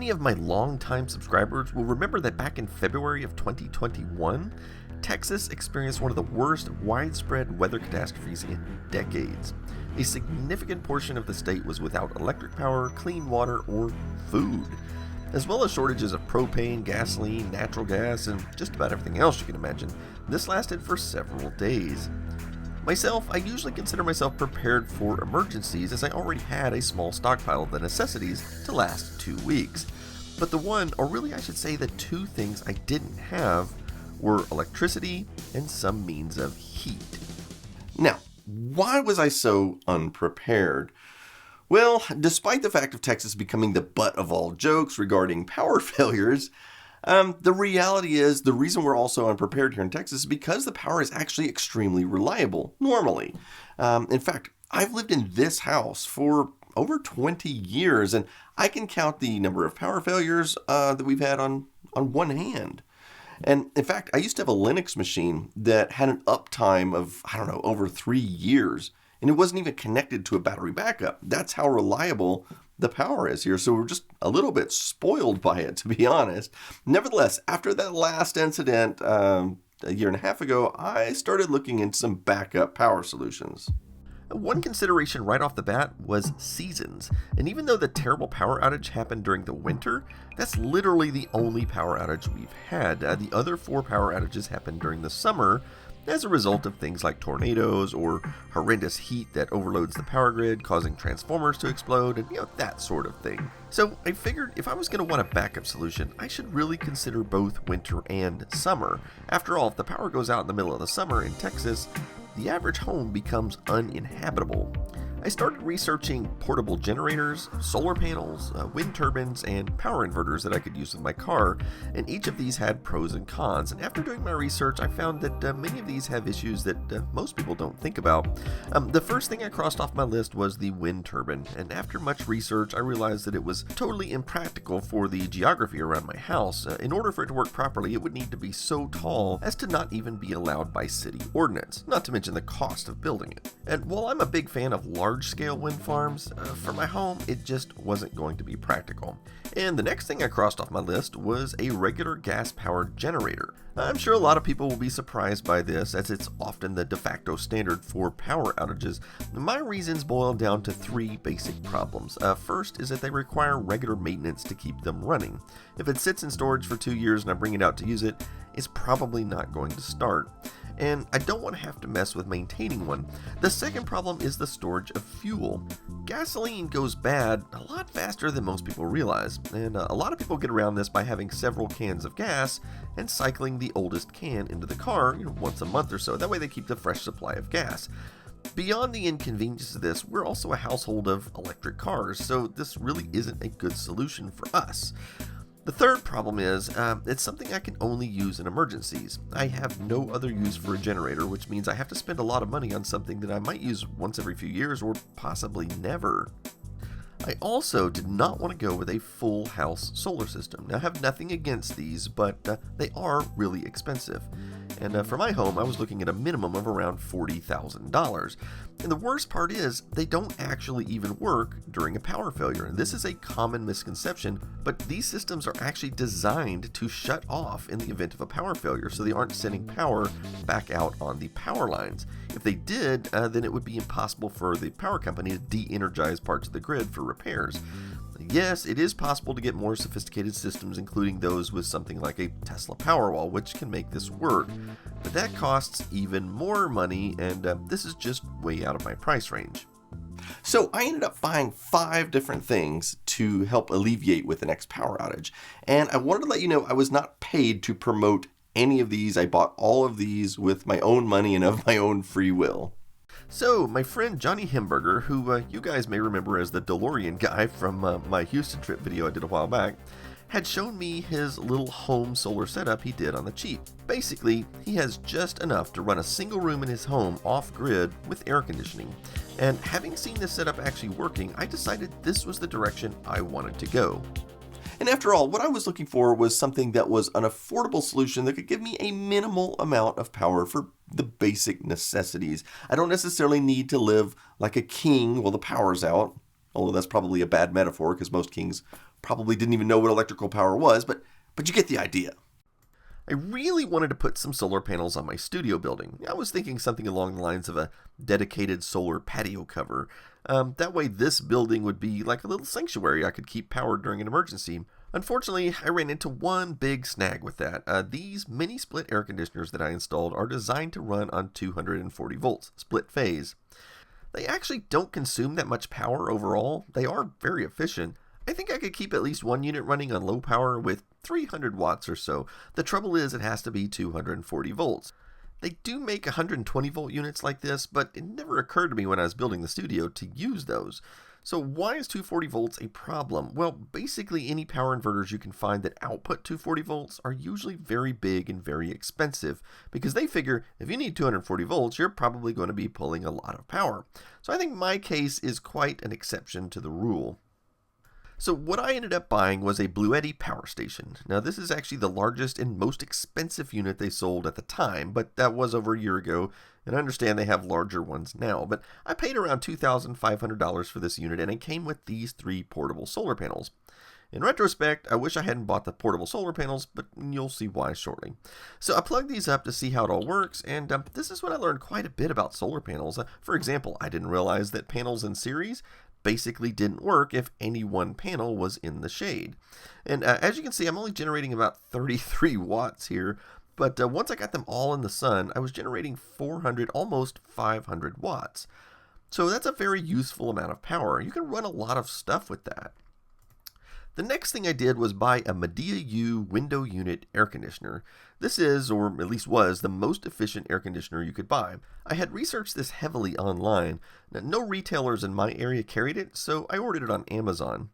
Many of my longtime subscribers will remember that back in February of 2021, Texas experienced one of the worst widespread weather catastrophes in decades. A significant portion of the state was without electric power, clean water, or food, as well as shortages of propane, gasoline, natural gas, and just about everything else you can imagine. This lasted for several days. Myself, I usually consider myself prepared for emergencies as I already had a small stockpile of the necessities to last 2 weeks. But the one, or really I should say the two things I didn't have were electricity and some means of heat. Now, why was I so unprepared? Well, despite the fact of Texas becoming the butt of all jokes regarding power failures, the reality is the reason we're also unprepared here in Texas is because the power is actually extremely reliable, normally. In fact, I've lived in this house for over 20 years, and I can count the number of power failures that we've had on one hand. And in fact, I used to have a Linux machine that had an uptime of, over 3 years, and it wasn't even connected to a battery backup. That's how reliable the power is here. So we're just a little bit spoiled by it, to be honest. Nevertheless, after that last incident a year and a half ago, I started looking into some backup power solutions. One consideration right off the bat was seasons. And even though the terrible power outage happened during the winter, that's literally the only power outage we've had. The other 4 power outages happened during the summer as a result of things like tornadoes or horrendous heat that overloads the power grid, causing transformers to explode, and that sort of thing. So I figured if I was going to want a backup solution, I should really consider both winter and summer. After all, if the power goes out in the middle of the summer in Texas, the average home becomes uninhabitable. I started researching portable generators, solar panels, wind turbines, and power inverters that I could use with my car, and each of these had pros and cons. And after doing my research, I found that many of these have issues that most people don't think about. The first thing I crossed off my list was the wind turbine, and after much research, I realized that it was totally impractical for the geography around my house. In order for it to work properly, it would need to be so tall as to not even be allowed by city ordinance, not to mention the cost of building it. And while I'm a big fan of large-scale wind farms, for my home, it just wasn't going to be practical. And the next thing I crossed off my list was a regular gas-powered generator. I'm sure a lot of people will be surprised by this, as it's often the de facto standard for power outages. My reasons boil down to 3 basic problems. First is that they require regular maintenance to keep them running. If it sits in storage for 2 years and I bring it out to use it, it's probably not going to start. And I don't want to have to mess with maintaining one. The second problem is the storage of fuel. Gasoline goes bad a lot faster than most people realize, and a lot of people get around this by having several cans of gas and cycling the oldest can into the car once a month or so. That way they keep the fresh supply of gas. Beyond the inconvenience of this, we're also a household of electric cars, so this really isn't a good solution for us. The third problem is, it's something I can only use in emergencies. I have no other use for a generator, which means I have to spend a lot of money on something that I might use once every few years or possibly never. I also did not want to go with a full house solar system. Now, I have nothing against these, but they are really expensive. And for my home, I was looking at a minimum of around $40,000. And the worst part is, they don't actually even work during a power failure. And this is a common misconception, but these systems are actually designed to shut off in the event of a power failure, so they aren't sending power back out on the power lines. If they did, then it would be impossible for the power company to de-energize parts of the grid for repairs. Yes, it is possible to get more sophisticated systems, including those with something like a Tesla Powerwall, which can make this work. But that costs even more money, and this is just way out of my price range. So I ended up buying 5 different things to help alleviate with the next power outage. And I wanted to let you know I was not paid to promote any of these. I bought all of these with my own money and of my own free will. So, my friend Johnny Himberger, who you guys may remember as the DeLorean guy from my Houston trip video I did a while back, had shown me his little home solar setup he did on the cheap. Basically, he has just enough to run a single room in his home off-grid with air conditioning. And having seen this setup actually working, I decided this was the direction I wanted to go. And after all, what I was looking for was something that was an affordable solution that could give me a minimal amount of power for the basic necessities. I don't necessarily need to live like a king while the power's out, although that's probably a bad metaphor because most kings probably didn't even know what electrical power was, but you get the idea. I really wanted to put some solar panels on my studio building. I was thinking something along the lines of a dedicated solar patio cover. That way this building would be like a little sanctuary I could keep powered during an emergency. Unfortunately, I ran into one big snag with that. These mini split air conditioners that I installed are designed to run on 240 volts, split phase. They actually don't consume that much power overall. They are very efficient. I think I could keep at least one unit running on low power with 300 watts or so. The trouble is it has to be 240 volts. They do make 120 volt units like this, but it never occurred to me when I was building the studio to use those. So why is 240 volts a problem? Well, basically any power inverters you can find that output 240 volts are usually very big and very expensive, because they figure if you need 240 volts, you're probably going to be pulling a lot of power. So I think my case is quite an exception to the rule. So what I ended up buying was a Bluetti power station. Now this is actually the largest and most expensive unit they sold at the time, but that was over a year ago, and I understand they have larger ones now. But I paid around $2,500 for this unit, and it came with these 3 portable solar panels. In retrospect, I wish I hadn't bought the portable solar panels, but you'll see why shortly. So I plugged these up to see how it all works, and this is when I learned quite a bit about solar panels. For example, I didn't realize that panels in series basically didn't work if any one panel was in the shade. And as you can see, I'm only generating about 33 watts here, but once I got them all in the sun, I was generating 400, almost 500 watts. So that's a very useful amount of power. You can run a lot of stuff with that. The next thing I did was buy a Medea U window unit air conditioner. This is, or at least was, the most efficient air conditioner you could buy. I had researched this heavily online. Now, no retailers in my area carried it, so I ordered it on Amazon.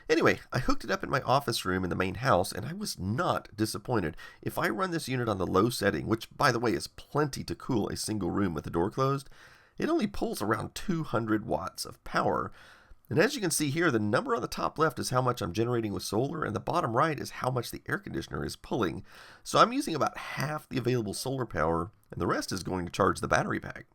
Anyway, I hooked it up in my office room in the main house, and I was not disappointed. If I run this unit on the low setting, which by the way is plenty to cool a single room with the door closed, it only pulls around 200 watts of power. And as you can see here, the number on the top left is how much I'm generating with solar, and the bottom right is how much the air conditioner is pulling. So I'm using about half the available solar power, and the rest is going to charge the battery pack.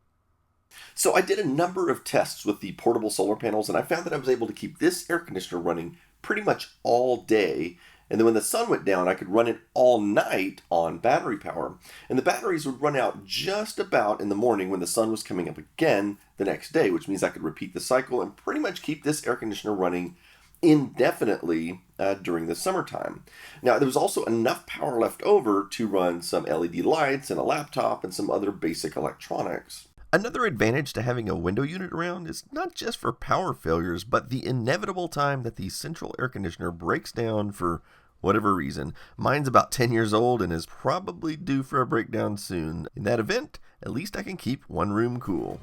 So I did a number of tests with the portable solar panels, and I found that I was able to keep this air conditioner running pretty much all day. And then when the sun went down, I could run it all night on battery power. And the batteries would run out just about in the morning when the sun was coming up again the next day, which means I could repeat the cycle and pretty much keep this air conditioner running indefinitely during the summertime. Now, there was also enough power left over to run some LED lights and a laptop and some other basic electronics. Another advantage to having a window unit around is not just for power failures, but the inevitable time that the central air conditioner breaks down for whatever reason. Mine's about 10 years old and is probably due for a breakdown soon. In that event, at least I can keep one room cool.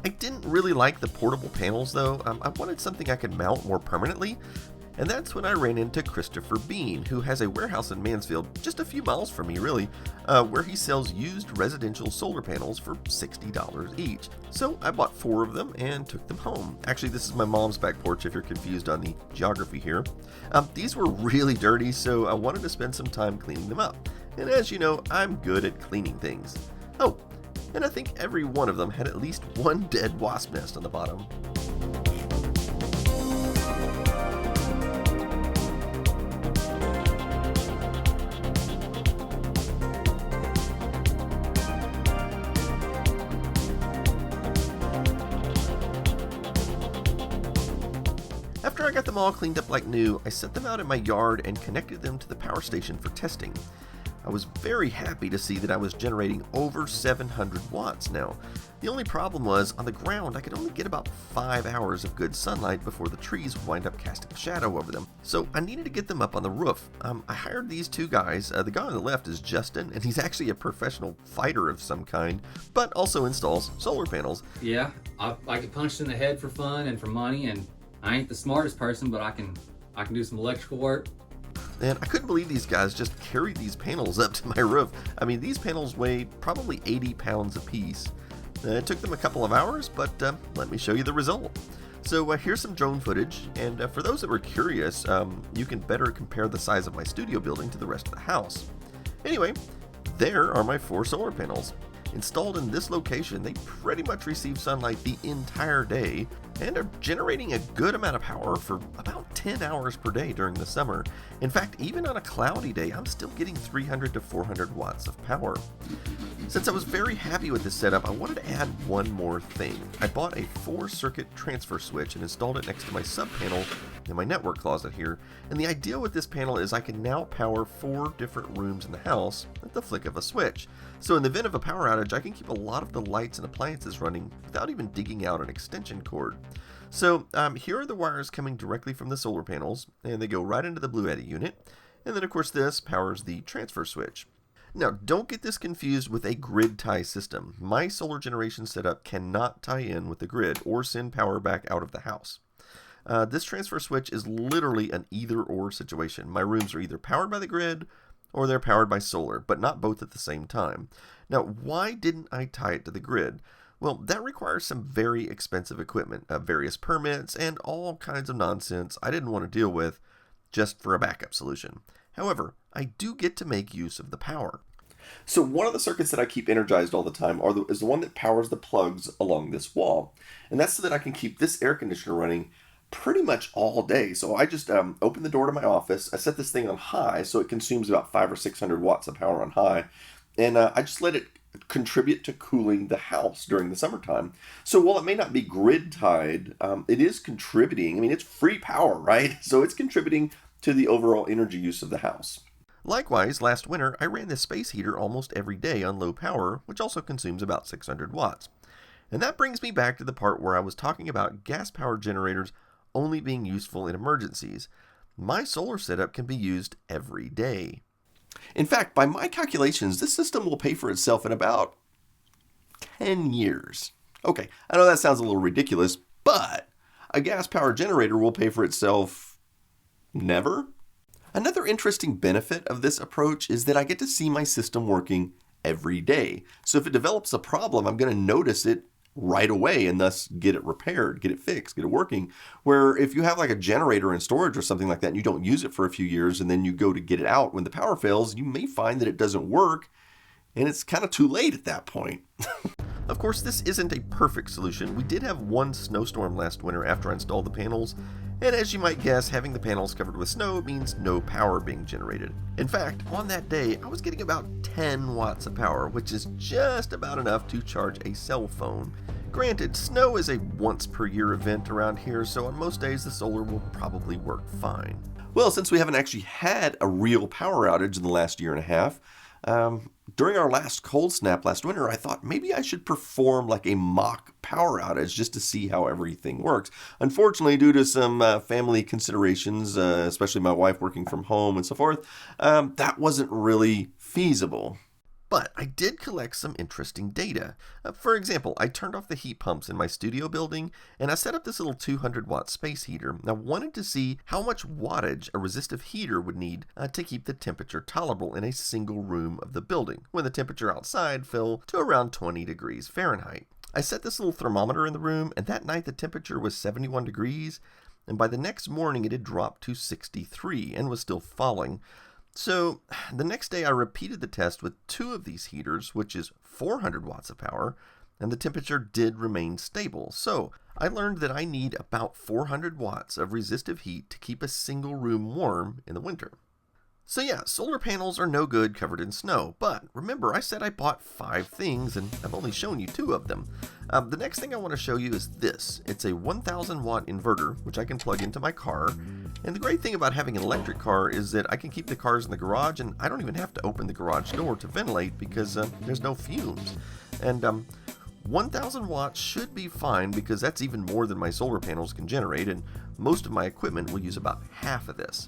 I didn't really like the portable panels though. I wanted something I could mount more permanently. And that's when I ran into Christopher Bean, who has a warehouse in Mansfield, just a few miles from me really, where he sells used residential solar panels for $60 each. So I bought 4 of them and took them home. Actually, this is my mom's back porch if you're confused on the geography here. These were really dirty, so I wanted to spend some time cleaning them up. And as you know, I'm good at cleaning things. Oh, and I think every one of them had at least one dead wasp nest on the bottom. After I got them all cleaned up like new, I set them out in my yard and connected them to the power station for testing. I was very happy to see that I was generating over 700 watts now. The only problem was, on the ground I could only get about 5 hours of good sunlight before the trees would wind up casting a shadow over them. So I needed to get them up on the roof. I hired these 2 guys. The guy on the left is Justin, and he's actually a professional fighter of some kind, but also installs solar panels. Yeah, I get punched in the head for fun and for money, and I ain't the smartest person, but I can do some electrical work. And I couldn't believe these guys just carried these panels up to my roof. I mean, these panels weigh probably 80 pounds apiece. It took them a couple of hours, but let me show you the result. So here's some drone footage, and for those that were curious, you can better compare the size of my studio building to the rest of the house. Anyway, there are my 4 solar panels. Installed in this location, they pretty much receive sunlight the entire day and are generating a good amount of power for about 10 hours per day during the summer. In fact, even on a cloudy day, I'm still getting 300 to 400 watts of power. Since I was very happy with this setup, I wanted to add one more thing. I bought a 4-circuit transfer switch and installed it next to my sub panel in my network closet here. And the idea with this panel is I can now power 4 different rooms in the house at the flick of a switch. So in the event of a power outage, I can keep a lot of the lights and appliances running without even digging out an extension cord. So here are the wires coming directly from the solar panels, and they go right into the Blue Eddy unit. And then of course this powers the transfer switch. Now, don't get this confused with a grid tie system. My solar generation setup cannot tie in with the grid or send power back out of the house. This transfer switch is literally an either-or situation. My rooms are either powered by the grid or they're powered by solar, but not both at the same time. Now, why didn't I tie it to the grid? Well, that requires some very expensive equipment, various permits, and all kinds of nonsense I didn't want to deal with just for a backup solution. However, I do get to make use of the power. So one of the circuits that I keep energized all the time is the one that powers the plugs along this wall. And that's so that I can keep this air conditioner running pretty much all day. So I just open the door to my office. I set this thing on high so it consumes about 500 or 600 watts of power on high. And I just let it contribute to cooling the house during the summertime. So while it may not be grid tied, it is contributing. I mean, it's free power, right? So it's contributing to the overall energy use of the house. Likewise, last winter, I ran this space heater almost every day on low power, which also consumes about 600 watts. And that brings me back to the part where I was talking about gas-powered generators only being useful in emergencies. My solar setup can be used every day. In fact, by my calculations, this system will pay for itself in about 10 years. Okay, I know that sounds a little ridiculous, but a gas-powered generator will pay for itself never. Another interesting benefit of this approach is that I get to see my system working every day. So if it develops a problem, I'm going to notice it right away and thus get it repaired, get it fixed, get it working. Where if you have like a generator in storage or something like that and you don't use it for a few years and then you go to get it out when the power fails, you may find that it doesn't work and it's kind of too late at that point. Of course, this isn't a perfect solution. We did have one snowstorm last winter after I installed the panels, and as you might guess, having the panels covered with snow means no power being generated. In fact, on that day, I was getting about 10 watts of power, which is just about enough to charge a cell phone. Granted, snow is a once per year event around here, so on most days the solar will probably work fine. Well, since we haven't actually had a real power outage in the last year and a half, during our last cold snap last winter, I thought maybe I should perform like a mock power outage just to see how everything works. Unfortunately, due to some family considerations, especially my wife working from home and so forth, that wasn't really feasible. But I did collect some interesting data. For example, I turned off the heat pumps in my studio building, and I set up this little 200 watt space heater. I wanted to see how much wattage a resistive heater would need to keep the temperature tolerable in a single room of the building, when the temperature outside fell to around 20 degrees Fahrenheit. I set this little thermometer in the room, and that night the temperature was 71 degrees, and by the next morning it had dropped to 63 and was still falling. So the next day I repeated the test with 2 of these heaters, which is 400 watts of power, and the temperature did remain stable. So I learned that I need about 400 watts of resistive heat to keep a single room warm in the winter. So yeah, solar panels are no good covered in snow, but remember I said I bought 5 things and I've only shown you 2 of them. The next thing I want to show you is this. It's a 1000 watt inverter, which I can plug into my car. And the great thing about having an electric car is that I can keep the cars in the garage and I don't even have to open the garage door to ventilate because there's no fumes. And 1000 watts should be fine because that's even more than my solar panels can generate, and most of my equipment will use about half of this.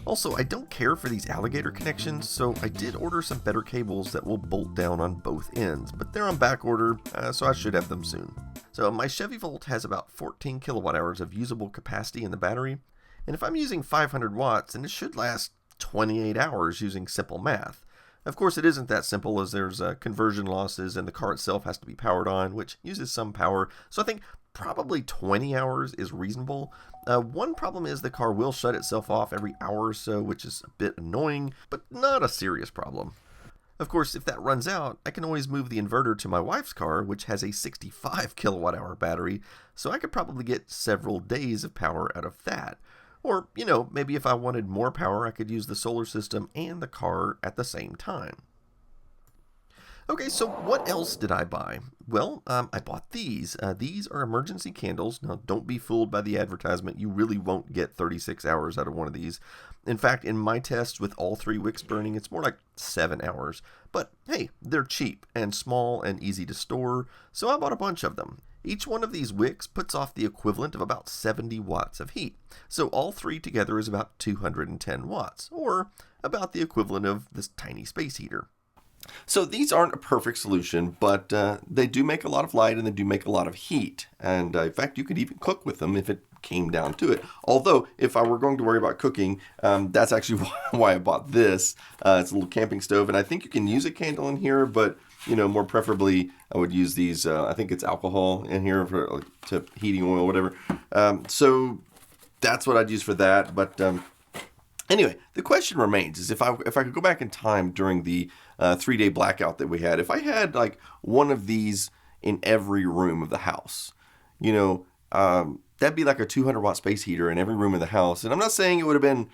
Also, I don't care for these alligator connections, so I did order some better cables that will bolt down on both ends, but they're on back order, so I should have them soon. So my Chevy Volt has about 14 kilowatt hours of usable capacity in the battery, and if I'm using 500 watts, then it should last 28 hours using simple math. Of course, it isn't that simple, as there's conversion losses and the car itself has to be powered on, which uses some power, so I think probably 20 hours is reasonable. One problem is the car will shut itself off every hour or so, which is a bit annoying, but not a serious problem. Of course, if that runs out, I can always move the inverter to my wife's car, which has a 65 kilowatt hour battery, so I could probably get several days of power out of that. Or, maybe if I wanted more power, I could use the solar system and the car at the same time. Okay, so what else did I buy? Well, I bought these. These are emergency candles. Now, don't be fooled by the advertisement. You really won't get 36 hours out of one of these. In fact, in my tests with all 3 wicks burning, it's more like 7 hours. But hey, they're cheap and small and easy to store, so I bought a bunch of them. Each one of these wicks puts off the equivalent of about 70 watts of heat. So all 3 together is about 210 watts, or about the equivalent of this tiny space heater. So these aren't a perfect solution, but they do make a lot of light and they do make a lot of heat. And in fact, you could even cook with them if it came down to it. Although, if I were going to worry about cooking, that's actually why I bought this. It's a little camping stove, and I think you can use a candle in here, but more preferably, I would use these. I think it's alcohol in here for to heating oil, whatever. So that's what I'd use for that. But anyway, the question remains: is if I could go back in time during the 3-day blackout that we had, if I had like one of these in every room of the house, that'd be like a 200-watt space heater in every room of the house. And I'm not saying it would have been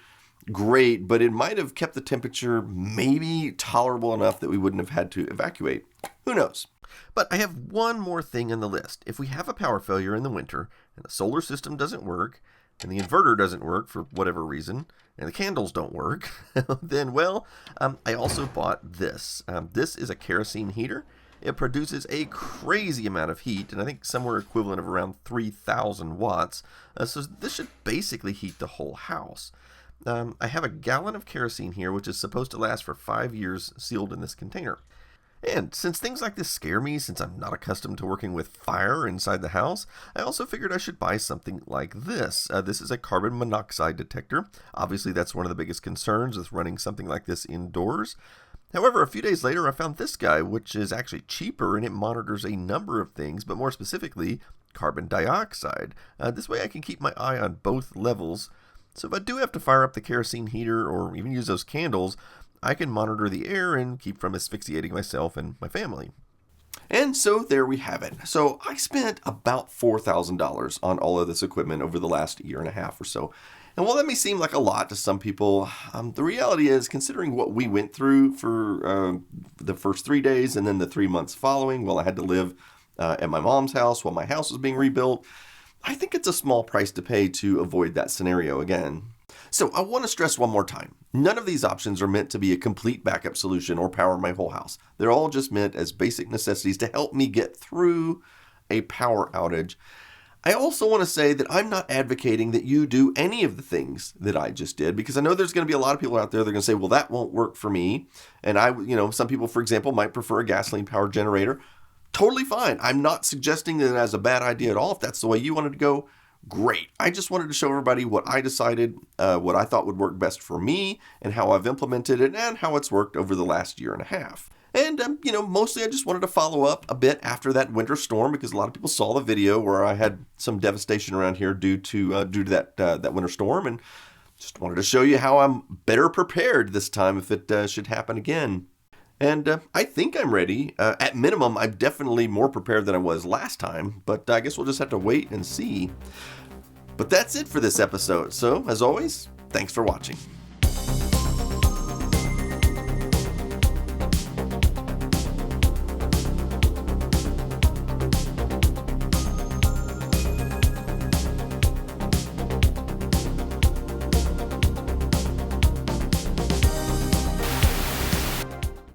great, but it might have kept the temperature maybe tolerable enough that we wouldn't have had to evacuate. Who knows? But I have one more thing on the list. If we have a power failure in the winter, and the solar system doesn't work, and the inverter doesn't work for whatever reason, and the candles don't work, then, I also bought this. This is a kerosene heater. It produces a crazy amount of heat, and I think somewhere equivalent of around 3,000 watts. So this should basically heat the whole house. I have a gallon of kerosene here, which is supposed to last for 5 years, sealed in this container. And since things like this scare me, since I'm not accustomed to working with fire inside the house, I also figured I should buy something like this. This is a carbon monoxide detector. Obviously, that's one of the biggest concerns with running something like this indoors. However, a few days later, I found this guy, which is actually cheaper, and it monitors a number of things, but more specifically, carbon dioxide. This way I can keep my eye on both levels. So if I do have to fire up the kerosene heater or even use those candles, I can monitor the air and keep from asphyxiating myself and my family. And so there we have it. So I spent about $4,000 on all of this equipment over the last year and a half or so. And while that may seem like a lot to some people, the reality is, considering what we went through for the first 3 days and then the 3 months following, while I had to live at my mom's house while my house was being rebuilt, I think it's a small price to pay to avoid that scenario again. So I want to stress one more time, none of these options are meant to be a complete backup solution or power my whole house. They're all just meant as basic necessities to help me get through a power outage. I also want to say that I'm not advocating that you do any of the things that I just did, because I know there's going to be a lot of people out there that are going to say, well, that won't work for me. And some people, for example, might prefer a gasoline powered generator. Totally fine. I'm not suggesting that as a bad idea at all. If that's the way you wanted to go, great. I just wanted to show everybody what I decided, what I thought would work best for me, and how I've implemented it, and how it's worked over the last year and a half. And, mostly I just wanted to follow up a bit after that winter storm, because a lot of people saw the video where I had some devastation around here due to that winter storm, and just wanted to show you how I'm better prepared this time if it should happen again. And I think I'm ready. At minimum, I'm definitely more prepared than I was last time, but I guess we'll just have to wait and see. But that's it for this episode. So, as always, thanks for watching.